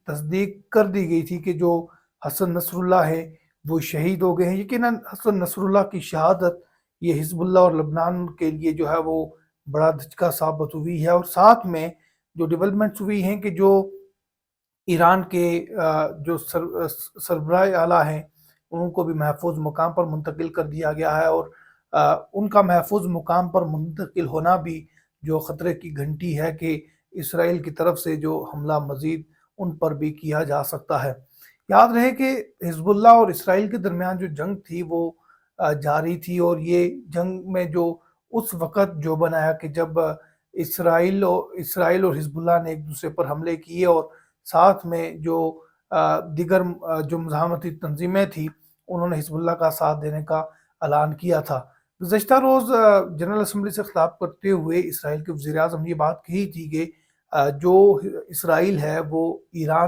تصدیق کر دی گئی تھی کہ جو حسن نصر اللہ ہے وہ شہید ہو گئے ہیں۔ یقیناً حسن نصر اللہ کی شہادت یہ حزب اللہ اور لبنان کے لیے جو ہے وہ بڑا دھچکا ثابت ہوئی ہے، اور ساتھ میں جو ڈیولپمنٹس ہوئی ہیں کہ جو ایران کے جو سربراہ اعلیٰ ہیں ان کو بھی محفوظ مقام پر منتقل کر دیا گیا ہے، اور ان کا محفوظ مقام پر منتقل ہونا بھی جو خطرے کی گھنٹی ہے کہ اسرائیل کی طرف سے جو حملہ مزید ان پر بھی کیا جا سکتا ہے۔ یاد رہے کہ حزب اللہ اور اسرائیل کے درمیان جو جنگ تھی وہ جاری تھی، اور یہ جنگ میں جو اس وقت جو بنایا کہ جب اسرائیل اور حزب اللہ نے ایک دوسرے پر حملے کیے، اور ساتھ میں جو دیگر جو مزاحمتی تنظیمیں تھیں انہوں نے حزب اللہ کا ساتھ دینے کا اعلان کیا تھا۔ گزشتہ روز جنرل اسمبلی سے خطاب کرتے ہوئے اسرائیل کے وزیر اعظم نے یہ بات کہی تھی کہ جو اسرائیل ہے وہ ایران